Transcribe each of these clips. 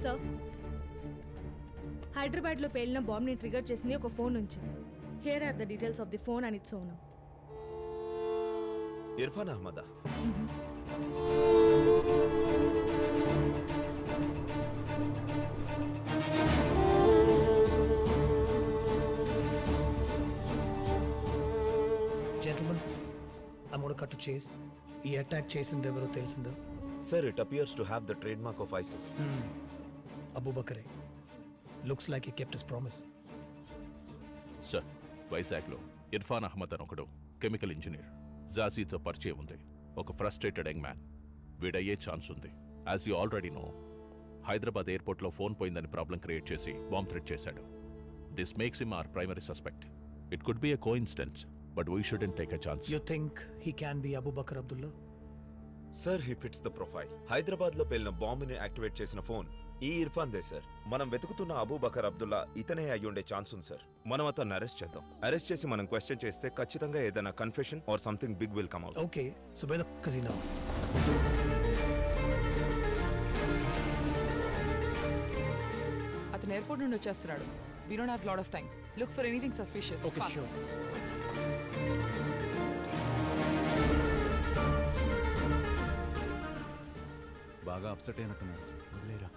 Sir, హైదరాబాద్లో పేలిన బాంబ్ని trigger చేసింది ఒక ఫోన్ నుంచి. Here are the details of the phone and its owner. Irfan అహ్మదా? Gentlemen, I'm going to cut to chase. ఈ attack చేసింది ఎవరో తెలిసిందా? Sir, it appears to have the trademark of ISIS. Abu Bakr. Looks like he kept his promise. Sir, వైజాగ్లో ఇర్ఫాన్ అహ్మద్ అని ఒకడు chemical engineer. జాజీతో పరిచయం ఉంది. ఒక ఫ్రస్ట్రేటెడ్ యంగ్ మ్యాన్. వీడయ్యే ఛాన్స్ ఉంది. As you already know, Hyderabad ఎయిర్పోర్ట్లో ఫోన్ పోయిందని ప్రాబ్లం క్రియేట్ చేసి బాంబ్ థ్రెట్ చేశాడు. This makes him our primary suspect. It could be a coincidence, but we shouldn't take a chance. You think he can be Abu Bakr Abdullah? Sir, he fits the profile. హైదరాబాద్లో పేలిన బాంబుని activate చేసిన phone ఈ Irfan they sir. మనం వెతుకుతున్న Abu Bakr Abdullah ఇతనే అయ్యుండే chance ఉంది sir. మనం అతన్ని arrest చేద్దాం. అరెస్ట్ చేసి మనం క్వశ్చన్ చేస్తే ఖచ్చితంగా ఏదైనా confession or something big will come out. Okay, so where the f*** is he now? అతను ఎయిర్పోర్ట్ నుండి వచ్చేస్తున్నాడు. We don't have lot of time. Look for anything suspicious. Okay, fast. sure. బాగా upset అయినట్టున్నారు. వదిలేరా.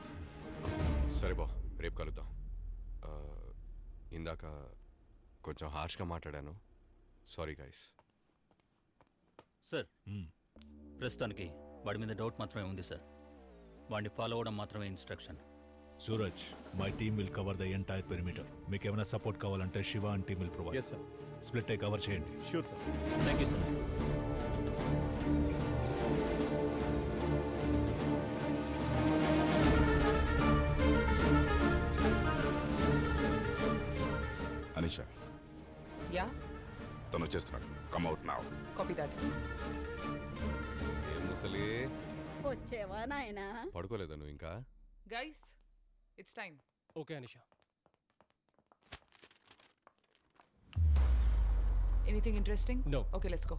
సరే బా, రేపు కలుద్దాం. ఇందాక కొంచెం హార్ష్గా మాట్లాడాను. Sorry guys. సార్, ప్రస్తుతానికి వాడి మీద డౌట్ మాత్రమే ఉంది సార్. వాడిని ఫాలో అవ్వడం మాత్రమే instruction. Suraj, my team will cover the entire perimeter. మీకు ఏమైనా సపోర్ట్ కావాలంటే Shiva and team will provide. Yes sir. Split అయి కవర్ చేయండి. Sure sir. Thank you sir. Anisha, yeah, తను వచ్చేస్తున్నాడు. Come out now. Copy that. ఏం ముసలి, వచ్చేవా నాయనా? పడుకోలేదా నువ్వు ఇంకా? Guys, it's time. Okay Anisha. Anything interesting? No. Okay, let's go.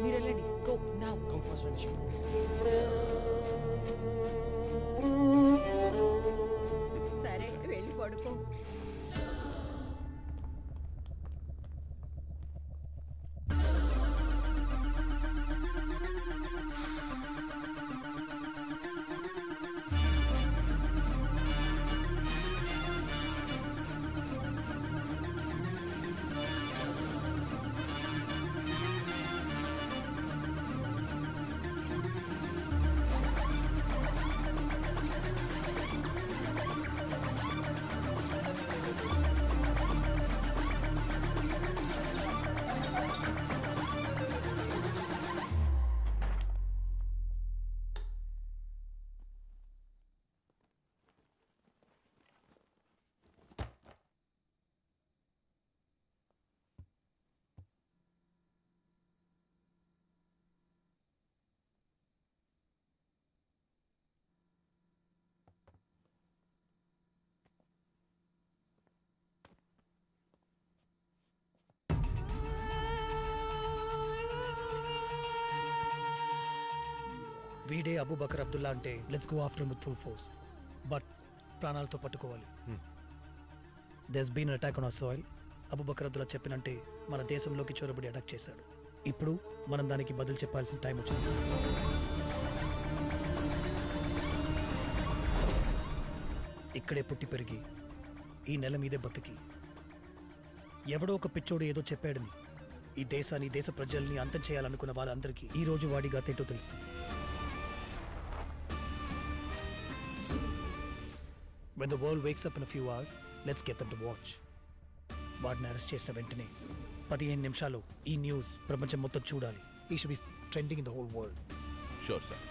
మీరు వెళ్ళండి. Go now. Come fast Anisha. సరే, వెళ్ళి పడుకో. వీడే అబూ బకర్ అబ్దుల్లా అంటే let's go after with full force. But ప్రాణాలతో పట్టుకోవాలి. There's been attack on our soil. Abu Bakr Abdullah చెప్పినంటే మన దేశంలోకి చొరబడి అటాక్ చేశాడు. ఇప్పుడు మనం దానికి బదులు చెప్పాల్సిన టైం వచ్చింది. ఇక్కడే పుట్టి పెరిగి ఈ నెల మీదే బతికి ఎవడో ఒక పిచ్చోడు ఏదో చెప్పాడని ఈ దేశాన్ని, దేశ ప్రజల్ని అంతం చేయాలనుకున్న వాళ్ళందరికీ ఈ రోజు వాడి గతేటో తెలుస్తుంది. When the world wakes up in a few hours, let's get them to watch. వాడిని అరెస్ట్ చేసిన వెంటనే 15 నిమిషాలు ఈ న్యూస్ ప్రపంచం మొత్తం చూడాలి. He should be trending in the whole world. Sure sir.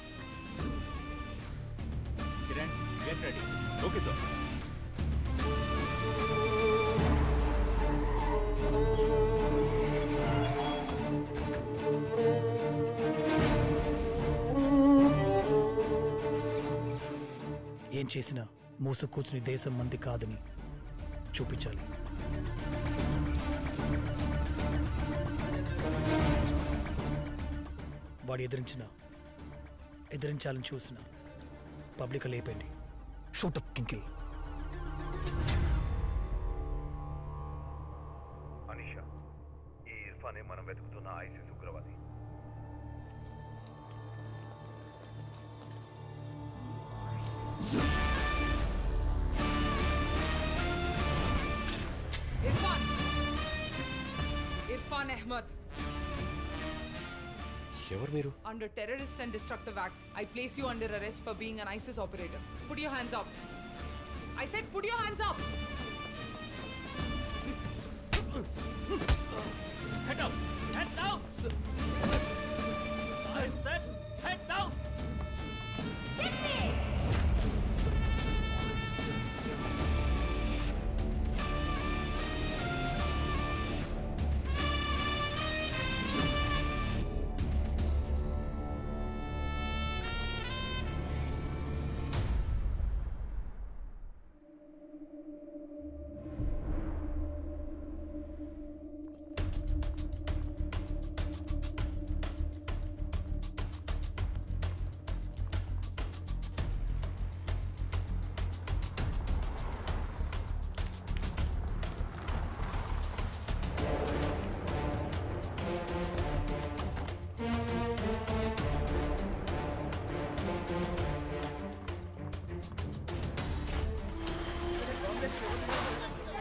Kiran, get ready. Okay sir. ఏం చేసినా మూసు కూర్చుని దేశం మంది కాదని చూపించాలి. వాడు ఎదిరించాలని చూసిన పబ్లిక్ లేపండి. Shoot up కింకిల్. అనిషా, ఈ ఇర్ఫానే మనం వెతుకుతున్న ఐసిస్ ఉగ్రవాది. Irfan Ahmed. ఎవరు మీరు? Under Terrorist and Destructive Act, I place you under arrest for being an ISIS operator. Put your hands up. I said put your hands up. Head down. Head down. I said head down.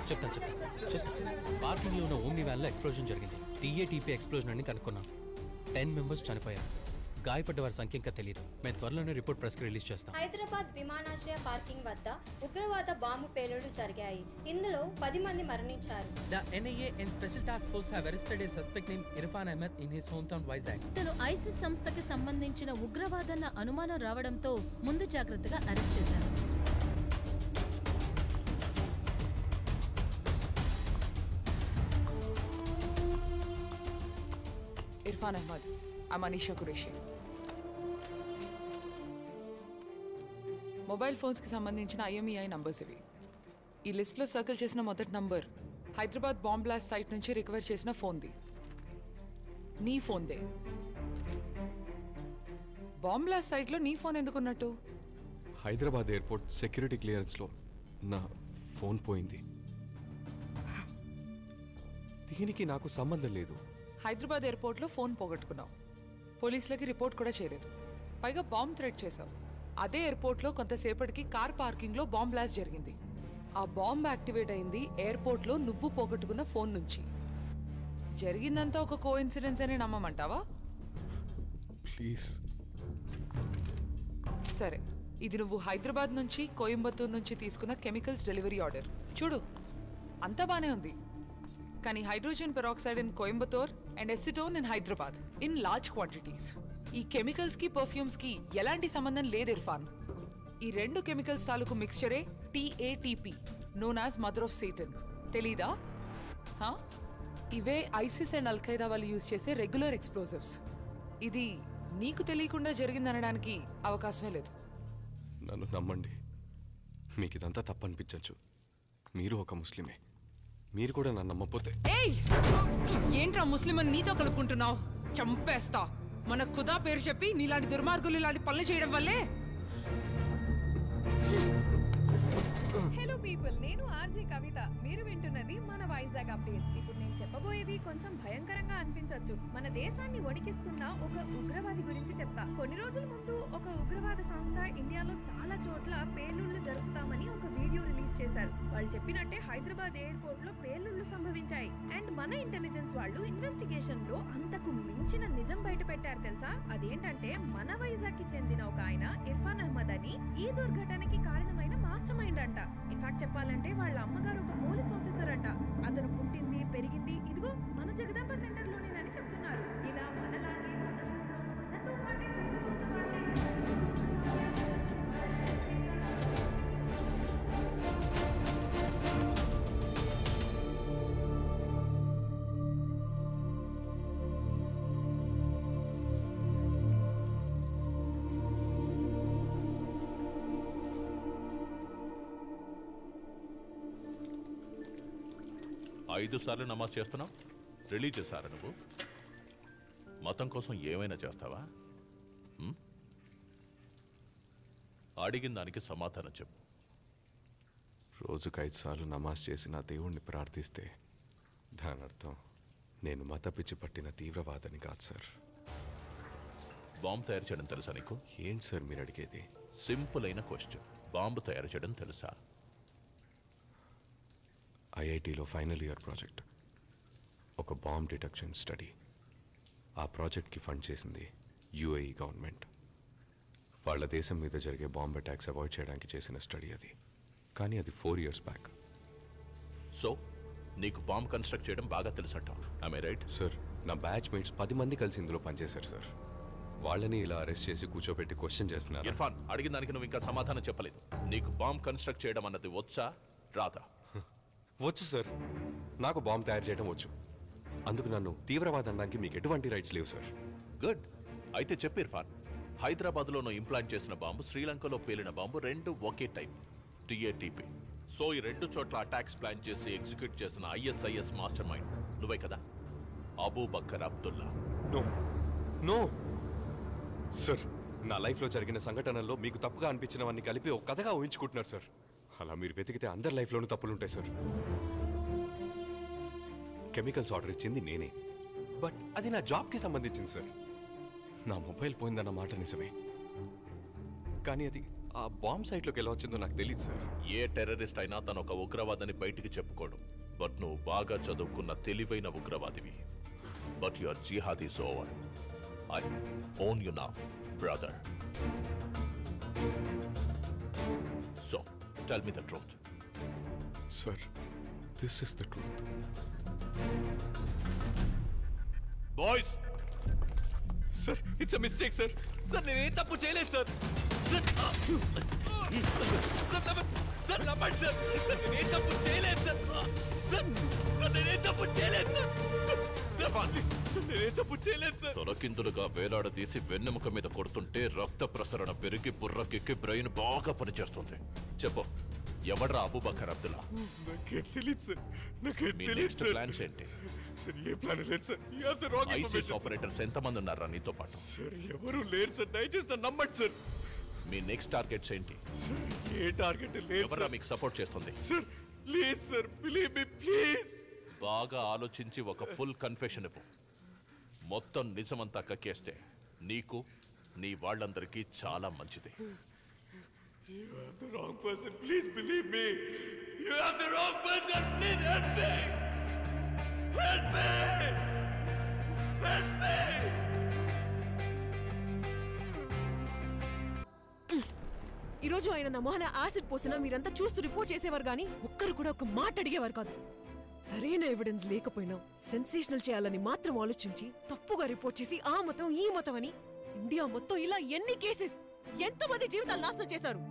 చెప్తా. పార్కింగ్లో ఉన్న omni వ్యాన్లో explosion జరిగింది. టీఏటీపీ explosion అని కనుక్కున్నాం. 10 members చనిపోయారు. గాయపడ్డ వారి సంఖ్య ఇంకా తెలియదు. మేము త్వరలోనే రిపోర్ట్ ప్రెస్కి రిలీజ్ చేస్తాం. హైదరాబాద్ విమానాశ్రయ పార్కింగ్ వద్ద ఉగ్రవాద బాంబు పేలుళ్లు జరిగాయి. ఇందులో 10 మంది మరణించారు. The NIA and Special Task Force have arrested a suspect named Irfan Ahmed in his hometown Vizag. ఇతను ఐసిస్ సంస్థకి సంబంధించిన ఉగ్రవాదన్న అనుమానం రావడంతో ముందు జాగ్రత్తగా అరెస్ట్ చేశారు. Irfan Ahmed, I'm Anisha Qureshi. Mobile ఫోన్స్కి సంబంధించిన IMEI నంబర్స్ ఇవి. ఈ లిస్ట్లో సర్కిల్ చేసిన మొదటి number Hyderabad bomb blast site నుంచి రికవర్ చేసిన ఫోన్ది. నీ ఫోన్దే. బాంబ్ బ్లాస్ట్ సైట్లో నీ ఫోన్ ఎందుకున్నట్టు? హైదరాబాద్ ఎయిర్పోర్ట్ సెక్యూరిటీ క్లియరెన్స్లో నా ఫోన్ పోయింది. దీనికి నాకు సంబంధం లేదు. హైదరాబాద్ ఎయిర్పోర్ట్లో ఫోన్ పోగొట్టుకున్నావు. పోలీసులకి రిపోర్ట్ కూడా చేయలేదు. పైగా బాంబ్ థ్రెట్ చేశావు. అదే ఎయిర్పోర్ట్లో కొంతసేపటికి కార్ పార్కింగ్లో బాంబ్ బ్లాస్ట్ జరిగింది. ఆ బాంబ్ యాక్టివేట్ అయింది ఎయిర్పోర్ట్లో నువ్వు పోగొట్టుకున్న ఫోన్ నుంచి. జరిగిందంతా ఒక కోఇన్సిడెన్స్ అని నమ్మమంటావా? ప్లీజ్. సరే, ఇది నువ్వు హైదరాబాద్ నుంచి కోయంబత్తూర్ నుంచి తీసుకున్న కెమికల్స్ డెలివరీ ఆర్డర్. చూడు, అంతా బానే ఉంది. కానీ hydrogen peroxide in Coimbatore and acetone in Hyderabad in large quantities. ఈ కెమికల్స్కి పర్ఫ్యూమ్స్కి ఎలాంటి సంబంధం లేదు ఇర్ఫాన్. ఈ 2 కెమికల్స్ తాలూకు మిక్స్చరే TATP, known as mother of Satan. తెలీదా? ఇవే ఐసిస్ అండ్ అల్ఖైదా వాళ్ళు యూజ్ చేసే రెగ్యులర్ ఎక్స్ప్లోజివ్స్. ఇది నీకు తెలియకుండా జరిగిందనడానికి అవకాశమే లేదు. నన్ను నమ్మండి, మీకు ఇదంతా తప్పనిపించచ్చు. మీరు ఒక ముస్లిమే. మీరు కూడా నన్ను నమ్మపోతే. ఏయ్, ఏంట్రా ముస్లిం అని నీతో కలుపుకుంటున్నావు? చంపేస్తా. మన ఖుదా పేరు చెప్పి నీలాంటి దుర్మార్గులు ఇలాంటి పనులు చేయడం వల్లే. హలో పీపుల్, నేను ఆర్జే కవిత. మీరు వింటున్నది మన వైజాగ్ అప్డేట్స్. ఇప్పుడు నేను చెప్పబోయేది కొంచెం భయంకరంగా అనిపించవచ్చు. మన దేశాన్ని వణికిస్తున్న ఒక ఉగ్రవాది గురించి చెప్తా. కొన్ని రోజుల ముందు ఒక ఉగ్రవాద సంస్థ ఇండియాలో చాలా చోట్ల పేలుళ్లు జరుపుతామని ఒక వీడియో రిలీజ్ చేశారు. వాళ్ళు చెప్పినట్టే హైదరాబాద్ ఎయిర్పోర్ట్ లో పేలుళ్లు సంభవించాయి. అండ్ మన ఇంటెలిజెన్స్ వాళ్ళు ఇన్వెస్టిగేషన్ లో అంతకు మించిన నిజం బయట పెట్టారు తెలుసా? అదేంటంటే మన వైజాగ్ కి చెందిన ఒక ఆయన ఇర్ఫాన్ అహ్మద్ అని ఈ దుర్ఘటనకి కారణమైన మాస్టర్ మైండ్ అంట. ఇన్ఫాక్ట్ చెప్పాలంటే వాళ్ళ అమ్మగారు ఒక పోలీస్ ఆఫీసర్ అంట. అతను పుట్టింది పెరిగింది ఇదిగో మన జగదాంబ సెంటర్ లోనేనని చెప్తున్నారు. ఇలా మనలాగే మనతో పాటే తిరుగుతున్న ఐదు సార్లు నమాజ్ చేస్తున్నావు. రిలీజ్ చేశారా నువ్వు? మతం కోసం ఏమైనా చేస్తావా? అడిగిన దానికి సమాధానం చెప్పు. రోజుకు 5 సార్లు నమాజ్ చేసి నా దేవుణ్ణి ప్రార్థిస్తే దాని అర్థం నేను మత పిచ్చి పట్టిన తీవ్రవాదని కాదు సార్. బాంబు తయారు చేయడం తెలుసా నీకు? ఏంటి సార్ మీరు అడిగేది? సింపుల్ అయిన క్వశ్చన్. బాంబు తయారు చేయడం తెలుసా? ఐఐటిలో ఫైనల్ ఇయర్ ప్రాజెక్ట్ ఒక బాంబ్ డిటెక్షన్ స్టడీ. ఆ ప్రాజెక్ట్కి ఫండ్ చేసింది యుఏఈ గవర్నమెంట్. వాళ్ళ దేశం మీద జరిగే బాంబ్ అటాక్స్ అవాయిడ్ చేయడానికి చేసిన స్టడీ అది. కానీ అది 4 years బ్యాక్. సో నీకు బాంబ్ కన్స్ట్రక్ట్ చేయడం బాగా తెలుసంట. I right? సార్ నా బ్యాచ్ మేట్స్ 10 మంది కలిసి ఇందులో పనిచేశారు సార్. వాళ్ళని ఇలా అరెస్ట్ చేసి కూర్చోబెట్టి క్వశ్చన్ చేస్తున్నారు. ఇర్ఫాన్, అడిగిన దానికి నువ్వు ఇంకా సమాధానం చెప్పలేదు. నీకు బాంబ్ కన్స్ట్రక్ట్ చేయడం అన్నది వచ్చా రాదా? వచ్చు సార్, నాకు బాంబ్ తయారు చేయడం వచ్చు. అందుకు నన్ను తీవ్రవాదం అనడానికి మీకు ఎటువంటి రైట్స్ లేవు సార్. గుడ్. అయితే చెప్పు ఇర్ఫాన్, హైదరాబాద్లో నువ్వు ఇంప్లాంట్ చేసిన బాంబు, శ్రీలంకలో పేలిన బాంబు 2 ఒకే టైప్, టిఏటిపి. సో ఈ 2 చోట్ల అటాక్స్ ప్లాన్ చేసి ఎగ్జిక్యూట్ చేసిన ఐఎస్ఐఎస్ మాస్టర్ మైండ్ నువ్వే కదా? Abu Bakr Abdullah. No no sir, నా లైఫ్లో జరిగిన సంఘటనల్లో మీకు తప్పుగా అనిపించినవన్నీ కలిపి ఒక కథగా ఊహించుకుంటున్నారు సార్. అలా మీరు వెతికితే అందరి లైఫ్లోనూ తప్పులుంటాయి సార్. కెమికల్స్ ఆర్డర్ ఇచ్చింది నేనే, బట్ అది నా జాబ్కి సంబంధించింది సార్. నా మొబైల్ పోయిందన్న మాట నిజమే, కానీ అది ఆ బాంబ్ సైట్లోకి ఎలా వచ్చిందో నాకు తెలియదు సార్. ఏ టెర్రరిస్ట్ అయినా తను ఒక ఉగ్రవాదని బయటికి చెప్పుకోడు. బట్ నువ్వు బాగా చదువుకున్న తెలివైన ఉగ్రవాదివి. But your jihad is over. I own you now brother. So tell me the truth. Sir, this is the truth. Boys, sir it's a mistake sir. Sir నేనేం తప్పు చేయలేదు సార్. సార్ సార్ నమ్మండి sir. Sir నేనేం తప్పు చేయలేదు sir. Sir నేనేం తప్పు చేయలేదు సార్. సార్ నేనేం తప్పు చేయలేదు సార్. తొలకిందులుగా వేలాడదీసి వెన్నెముక మీద కొడుతుంటే రక్త ప్రసరణ పెరిగి బుర్రకెక్కి బ్రెయిన్ బాగా పనిచేస్తుంది. చెప్పు, ఎవడ్రా అబూ బకర్ అబ్దుల్లా? నాకేం తెలియదు సార్. నాకేం మీ తెలియదు నెక్స్ట్ సార్. ప్లాన్స్ ఏంటి? సార్ ఏ ప్లాన్ లేదు sir. You have the wrong ISIS information. Operators ఎంతమంది ఉన్నారా నీతో పాటు? సార్ ఎవరు లేరు సార్. దయచేసి నన్ను నమ్మండి సార్. మీ నెక్స్ట్ టార్గెట్స్ ఏంటి? సార్ ఏ టార్గెట్ లేదు ఎవరా సార్. మీకు సపోర్ట్ చేస్తుంది? Sir please sir, believe me please. బాగా ఆలోచించి ఒక ఫుల్ కన్ఫెషన్ ఇవ్వు. మొత్తం నిజమంతా కక్కేస్తే నీకు, నీ వాళ్ళందరికీ చాలా మంచిది. You have the wrong person. Please believe me. You have the wrong person. Please help me. Help me. Help me. ఈరోజు ఆయన నా మొహన యాసిడ్ పోసినా మీరంతా చూస్తూ రిపోర్ట్ చేసేవారు కానీ ఒక్కరు కూడా ఒక మాట అడిగేవారు కాదు. సరైన ఎవిడెన్స్ లేకపోయినా సెన్సేషనల్ చేయాలని మాత్రం ఆలోచించి తప్పుగా రిపోర్ట్ చేసి ఆ మతం ఈ మతం అని ఇండియా మొత్తం ఇలా ఎన్ని కేసెస్, ఎంతమంది జీవితాలు నాశనం చేశారు.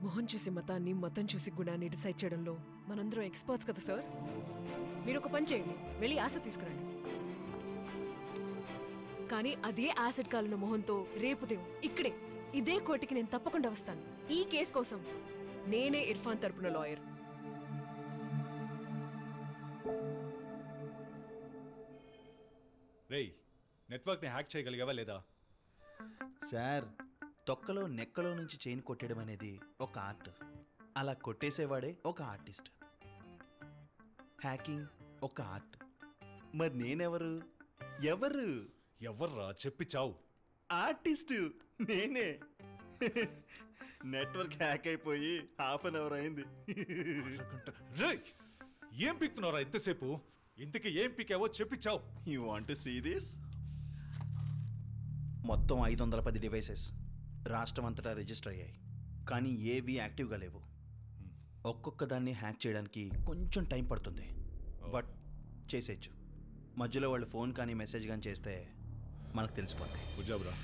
మొహం చూసి మతాన్ని, మతం చూసి గుణాన్ని డిసైడ్ చేయడంలో మనందరం ఎక్స్పర్ట్స్ కదా సార్. మీరు ఒక పని చేయండి, వెళ్ళి యాసిడ్ తీసుకురండి. కానీ అదే యాసిడ్ కాలిన మొహంతో రేపు దేవు ఇక్కడే ఇదే కోర్టుకి నేను తప్పకుండా వస్తాను. ఈ కేసు కోసం నేనే ఇర్ఫాన్ తరపున లాయర్. రేయ్, నెట్వర్క్ని హ్యాక్ చేయగలిగావా లేదా? సార్, తొక్కలో నెక్కలో నుంచి చైన్ కొట్టడం అనేది ఒక ఆర్ట్. అలా కొట్టేసేవాడే ఒక ఆర్టిస్ట్. హ్యాకింగ్ ఒక ఆర్ట్. మరి నేనెవరు? ఎవరు? ఎవర్రా చెప్పి చావు. ఆర్టిస్టు నేనే. నెట్వర్క్ హ్యాక్ అయిపోయి ½ an hour అయింది. రేయ్, ఏం పిక్తున్నారా ఇంతసేపు? ఇంతకీ ఏం పికావో చెప్పి చావు. You want to see this? మొత్తం 510 డివైసెస్ రాష్ట్రం అంతటా రిజిస్టర్ అయ్యాయి, కానీ ఏవి యాక్టివ్గా లేవు. ఒక్కొక్క దాన్ని హ్యాక్ చేయడానికి కొంచెం టైం పడుతుంది, బట్ చేసేయచ్చు. మధ్యలో వాళ్ళు ఫోన్ కానీ మెసేజ్ కానీ చేస్తే మనకు తెలిసిపోద్ది. గుజాబ్రా.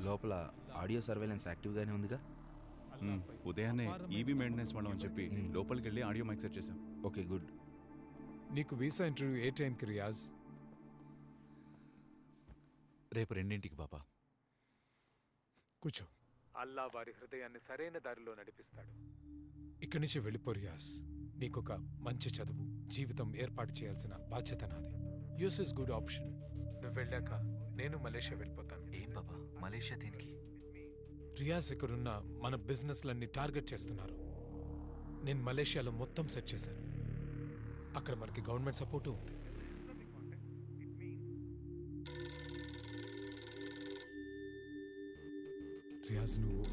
లోపల ఆడియో సర్వేలెన్స్ యాక్టివ్గానే ఉందిగా? ఉదయాన్నే ఈబీ మెయింటెనెన్స్ వాళ్ళం అని చెప్పి లోపలికి వెళ్ళి ఆడియో మైక్ సెట్ చేశాం. Okay good. నీకు వీసా ఇంటర్వ్యూ ఏ టైంకి రియాజ్? రేపు 2 బాబా. కూర్చో. అల్లా వారి హృదయాన్ని సరైన దారిలో నడిపిస్తాడు. ఇక్కడి నుంచి వెళ్ళిపో రియాజ్. నీకొక మంచి చదువు, జీవితం ఏర్పాటు చేయాల్సిన బాధ్యత నాది. US is good option. నువ్వు వెళ్ళాక నేను మలేషియా వెళ్ళిపోతాను. ఏం బాబా మలేషియా దేనికి? రియాజ్ ఇక్కడున్న మన బిజినెస్లన్నీ టార్గెట్ చేస్తున్నారు. నేను మలేషియాలో మొత్తం సెట్ చేశాను. అక్కడ మనకి గవర్నమెంట్ సపోర్టు ఉంది. రియాజ్ నువ్వు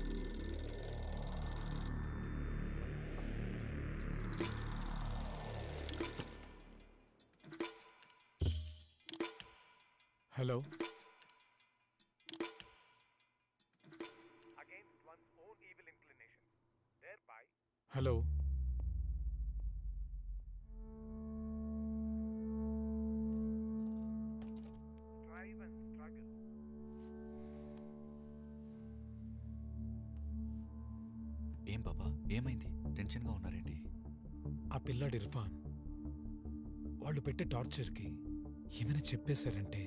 హలో హలో ఏం బాబా ఏమైంది? టెన్షన్గా ఉన్నారేంటి? ఆ పిల్లాడు ఇర్ఫాన్ వాళ్ళు పెట్టే టార్చర్కి ఏమైనా చెప్పేశారంటే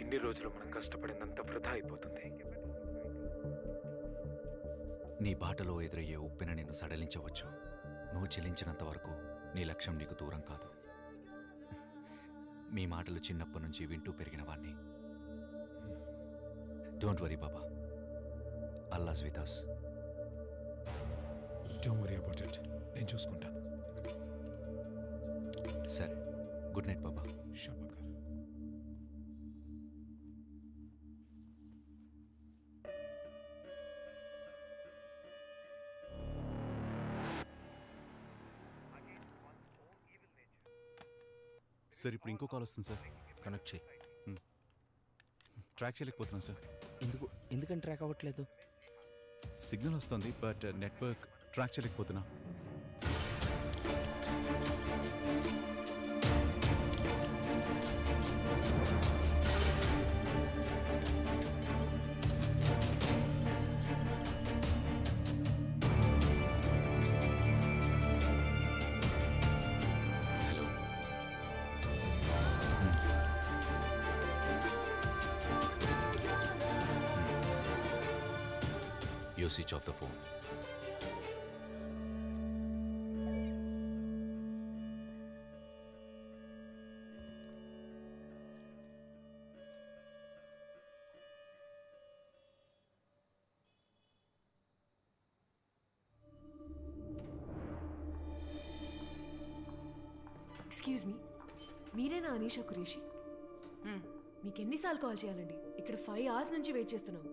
ఇన్ని రోజులు మనం కష్టపడిందంత వృధా అయిపోతుంది. నీ బాటలో ఎదురయ్యే ఉప్పెన నిన్ను సడలించవచ్చు. నువ్వు చెల్లించినంత వరకు నీ లక్ష్యం నీకు దూరం కాదు. మీ మాటలు చిన్నప్పటి నుంచి వింటూ పెరిగిన వాణ్ణి. డోంట్ వరీ బాబా, Allah's with us. Don't worry about it, నేను చూసుకుంటాను. సరే, గుడ్ నైట్ బాబా. శుభకర్. సార్ ఇప్పుడు ఇంకో కాల్ వస్తుంది సార్. కనెక్ట్ చేయి. ట్రాక్ చేయలేకపోతున్నాను సార్. ఎందుకని ట్రాక్ అవ్వట్లేదు? సిగ్నల్ వస్తుంది బట్ నెట్వర్క్ ట్రాక్ చేయలేకపోతున్నా. You switch off the phone. Excuse me, మీరేనా అనీషా కురేషి? మీకు ఎన్నిసార్లు కాల్ చేయాలండి? ఇక్కడ 5 hours నుంచి వెయిట్ చేస్తున్నాం.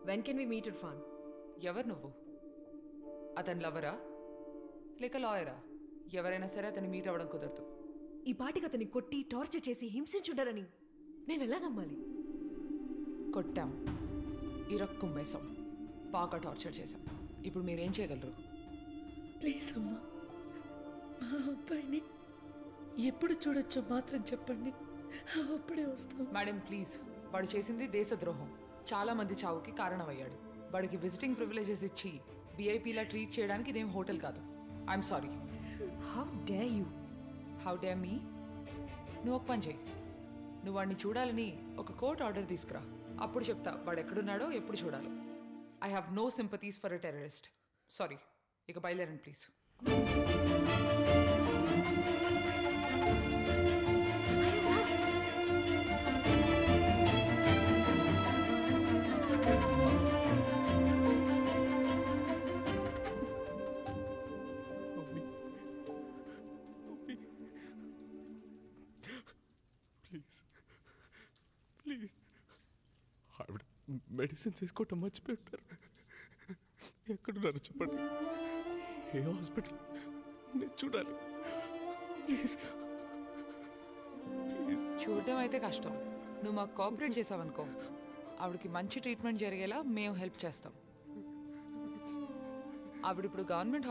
When can we meet Irfan? ఎవరు నువ్వు? అతని లవరా లేక లాయరా? ఎవరైనా సరే అతన్ని మీట్ అవ్వడం కుదరదు. ఈ పాటికి అతన్ని కొట్టి టార్చర్ చేసి హింసించుంటారని మేము ఎలా నమ్మాలి? కొట్టాం, ఇరక్కుమ్మేశాం, బాగా టార్చర్ చేశాం. ఇప్పుడు మీరేం చేయగలరు? ప్లీజ్ అమ్మా, మా అబ్బాయిని ఎప్పుడు చూడొచ్చో మాత్రం చెప్పండి, అప్పుడే వస్తాం. మేడం ప్లీజ్, వాడు చేసింది దేశద్రోహం, చాలా మంది చావుకి కారణమయ్యాడు. వాడికి విజిటింగ్ ప్రివిలేజెస్ ఇచ్చి విఐపీలా ట్రీట్ చేయడానికి ఇదేం హోటల్ కాదు. I'm sorry. How dare you? How dare me? నువ్వు ఒక పని చేయి, నువ్వు వాడిని చూడాలని ఒక కోర్ట్ ఆర్డర్ తీసుకురా, అప్పుడు చెప్తా వాడు ఎక్కడున్నాడో ఎప్పుడు చూడాలో. I have no sympathies for a terrorist. Sorry, ఇక బయలుదేరండి ప్లీజ్. ప్లీజ్ ఆవిడ మెడిసిన్స్ వేసుకోవటం మర్చిపోయారు. ఎక్కడున్నారు చెప్పండి, ఏ హాస్పిటల్? నేను చూడాలి ప్లీజ్. చూడటం అయితే కష్టం, నువ్వు మాకు కోఆపరేట్ చేసావనుకో ఆవిడకి మంచి ట్రీట్మెంట్ జరిగేలా మేము హెల్ప్ చేస్తాం. ఆవిడ ఇప్పుడు గవర్నమెంట్